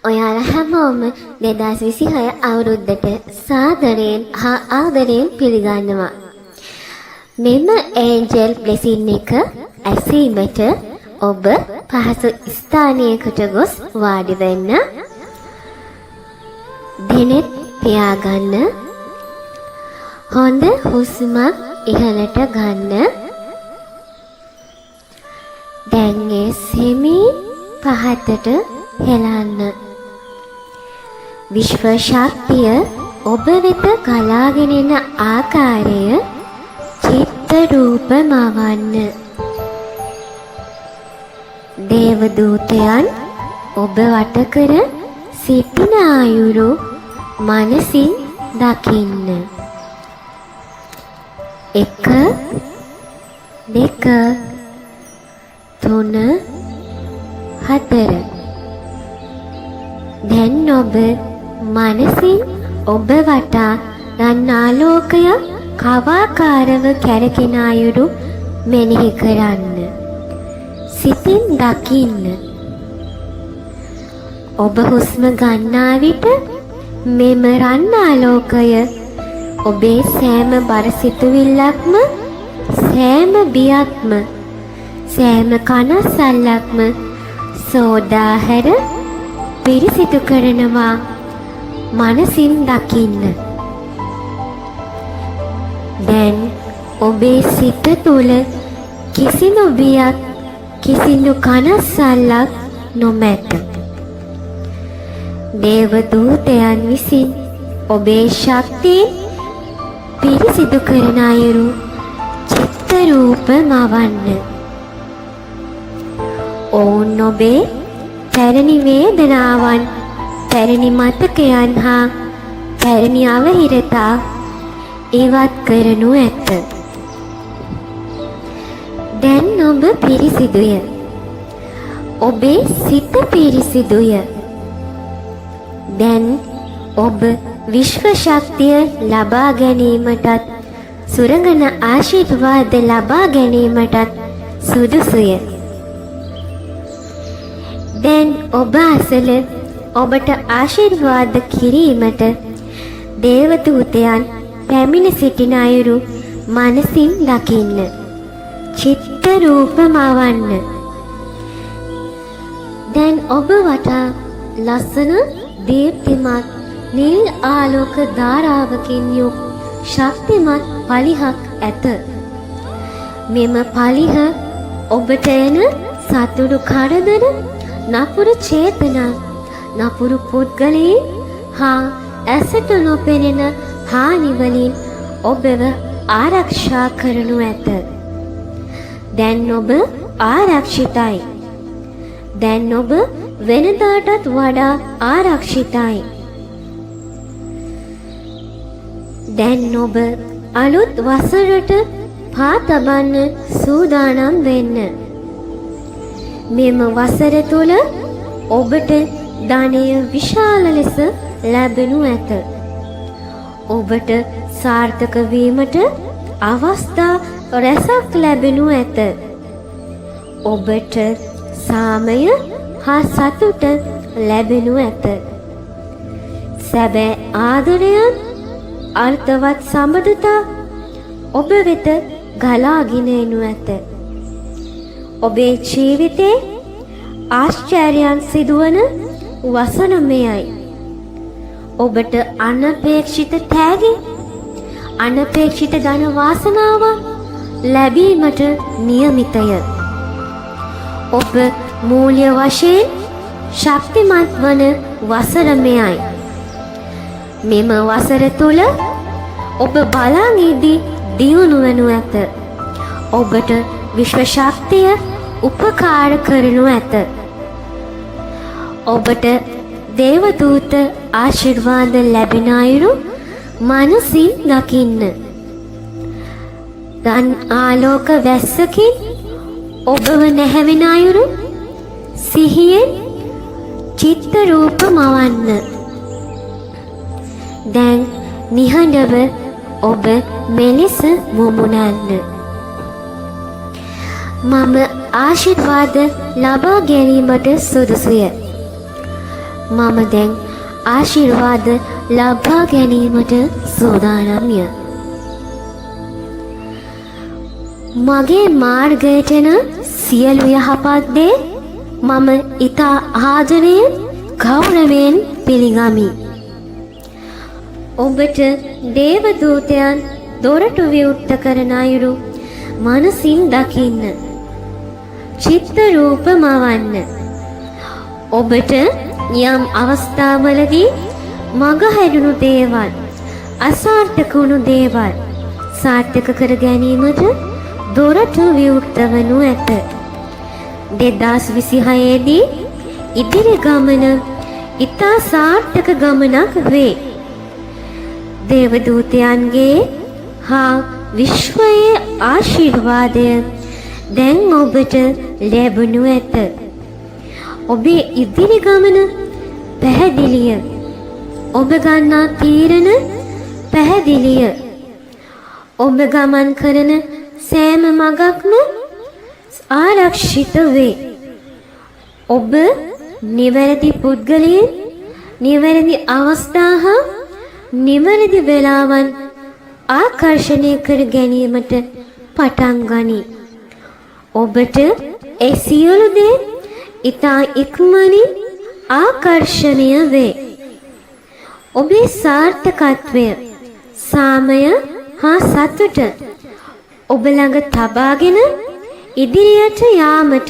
ඔයාලා හැමෝම 2026 අවුරුද්දට සාදරයෙන් හා ආදරයෙන් පිළිගන්නවා. මෙම ඒන්ජල් බ්ලෙසින් එක ඇසීමට ඔබ පහසු ස්ථානයකට ගොස් වාඩි වෙන්න. දෙනෙත් පියාගන්න. හොඳ හුස්මක් ඉහළට ගන්න. දැන් ඒ සෙමින් පහතට හෙලන්න. විශ්ව ශක්තිය ඔබ වෙත ගලාගෙන එන ආකාරය චිත්ත රූප මවන්න. දේව දූතයන් ඔබ වට කර සිටින අයුරු මනසින් දකින්න. 1 2 3 4. දැන් ඔබ මනසින් ඔබ වටා යන ආලෝකය කවාකාරව කැරකෙන අයුරු මෙනෙහි කරන්න. සිතින් දකින්න. ඔබ හුස්ම ගන්නා විට මෙම රන් ආලෝකය ඔබේ සෑම බර සිතුවිල්ලක්ම, සෑම බියක්ම, සෑම කනස්සල්ලක්ම සෝදාහැර පිරිසිදු කරනවා. මනසින් දකින්න. දැන් ඔබේ සිත තුළ කිසිදු බියක්, කිසිදු කනස්සල්ලක් නොමැත. දේව දූතයන් විසින් ඔබේ ශක්තිය පිරිසිදු කරන අයුරු චිත්ත රූප මවන්න. ඔවුන් ඔබේ පැරණි වේදනාවන්, පැරණි මතකයන් හා පැරණි අවහිරතා ඉවත් කරනු ඇත. දැන් ඔබ පිරිසිදුය. ඔබේ සිත පිරිසිදුය. දැන් ඔබ විශ්ව ශක්තිය ලබා ගැනීමටත් සුරංගන ආශිර්වාද ලබා ගැනීමටත් සුදුසුය. දැන් ඔබ අසල ඔබට ආශිර්වාද කිරීමට දේව දූතයන් පැමිණ සිටින අයුරු මනසින් දකින්න. චිත්ත රූප මවන්න. දැන් ඔබ වටා ලස්සන දීප්තිමත් නිල් ආලෝක ධාරාවකින් යුක් ශක්තිමත් පලිහක් ඇත. මෙම පලිහ ඔබට එන සතුරු කරදර, නපුරු චේතනා, නපුරු පුද්ගලයන් හා ඇසට නොපෙනෙන හානි වලින් ඔබව ආරක්ෂා කරනු ඇත. දැන් ඔබ ආරක්ෂිතයි. දැන් ඔබ වෙනදාටත් වඩා ආරක්ෂිතයි. දැන් ඔබ අලුත් වසරට පා තබන්න සූදානම් වෙන්න. මෙම වසර තුල ඔබට ධනය විශාල ලෙස ලැබෙනු ඇත. ඔබට සාර්ථක වීමට අවස්ථා රැසක් ලැබෙනු ඇත. ඔබට සාමය හා සතුට ලැබෙනු ඇත. සැබෑ ආදරයන්, අර්ථවත් සම්බන්ධතා ඔබ වෙත ගලාගෙන එනු ඇත. ඔබේ ජීවිතේ ආශ්චර්යයන් සිදුවන වසර මෙයයි. ඔබට අනපේක්ෂිත තෑගි, අනපේක්ෂිත ධන වාසනාව ලැබීමට නියමිතය. ඔබ මූල්‍ය වශයෙන් ශක්තිමත් වන වසර මෙයයි. මෙම වසර තුල ඔබ බලන් ඉදී දියුණු වනු ඇත. ඔබට විශ්ව ශක්තිය උපකාර කරනු ඇත. ඔබට දේව දූත ආශිර්වාද ලැබෙන අයුරු මනසින් දකින්න. ධන් ආලෝක වැස්සකින් ඔබව නැහැවෙන අයුරු සිහියෙන් චිත්ත රූප මවන්න. දැන් නිහඬව ඔබ මෙලෙස මුමුණන්න. මම ආශිර්වාද ලබා ගැනීමට සුදුසුය. මම දැන් ආශිර්වාද ලබා ගැනීමට සූදානම්ය. මගේ මාර්ගයට එන සියලු යහපත් දේ මම ඊතා ආදරයෙන් ගෞරවයෙන් පිළිගමි. ඔබට දේව දූතයන් දොරටු විවෘත කරන අයුරු මනසින් දකින්න. චිත්ත රූප මවන්න. ඔබට යම් අවස්ථාවලදී මග හැරුණු දේවල්, අසාර්ථක වුණු දේවල් සාර්ථක කර ගැනීමට දොරටු විවෘත වනු ඇත. 2026 දී ඉදිරි ගමන ඉතා සාර්ථක ගමනක් වේ. දේවදූතයන්ගේ හා විශ්වයේ ආශිර්වාදය දැන් ඔබට ලැබෙනු ඇත. ඔබේ ඉදිරි ගමන පැහැදිලිය. ඔබ ගන්නා තීරණ පැහැදිලිය. ඔබ ගමන් කරන සෑම මගක්ම ආරක්ෂිත වේ. ඔබ නිවැරදි පුද්ගලයන්, නිවැරදි අවස්ථා හා නිවැරදි වේලාවන් ආකර්ෂණය කර ගැනීමට පටන් ගනී. ඔබට ඒ සියලු දේ ඉතා ඉක්මනින් ආකර්ෂණය වේ. ඔබේ සාර්ථකත්වය, සාමය හා සතුට ඔබ ළඟ තබාගෙන ඉදිරියට යාමට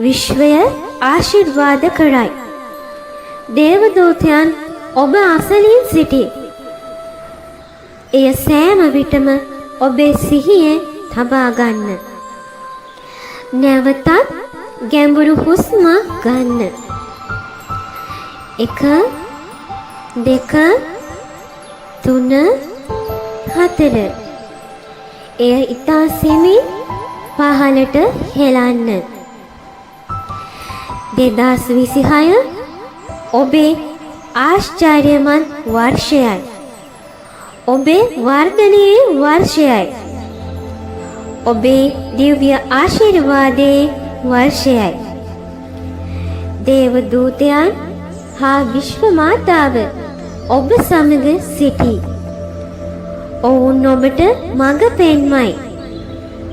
විශ්වය ආශිර්වාද කරයි. දේවදූතයන් ඔබ අසලින් සිටී. එය සෑම විටම ඔබේ සිහියේ තබා ගන්න. නැවතත් ගැඹුරු හුස්ම ගන්න. 1 2 3 4. එය ඊතා සෙමින් පහළට හෙලන්න. 2026 ඔබේ ආශ්චර්යමත් වර්ෂයයි. ඔබේ වර්ධනයේ වර්ෂයයි. ඔබේ දිව්‍ය ආශිර්වාදයේ වර්ෂයයි. දේව දූතයන් හා විශ්ව මාතාව ඔබ සමග සිටී. ඔවුන් ඔබට මඟ පෙන්වයි.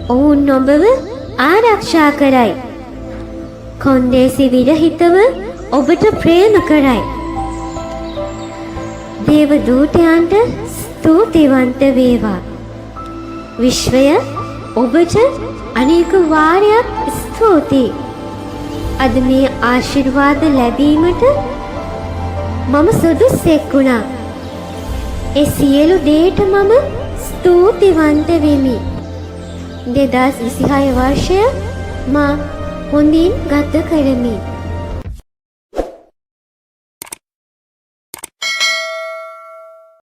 ඔවුන් ඔබව ආරක්ෂා කරයි. කොන්දේසි විරහිතව ඔබට ප්‍රේම කරයි. දේව දූතයන්ට ස්තුතිවන්ත වේවා. විශ්වය ඔබට අනේක වාරයක් ස්තුතියි. අද මේ ආශිර්වාද ලැබීමට මම සුදුස්සෙක් වුණා. ඒ සියලු දේට මම ස්තුතිවන්ත වෙමි. 2026 වර්ෂය මා හොඳින් ගත කරමි.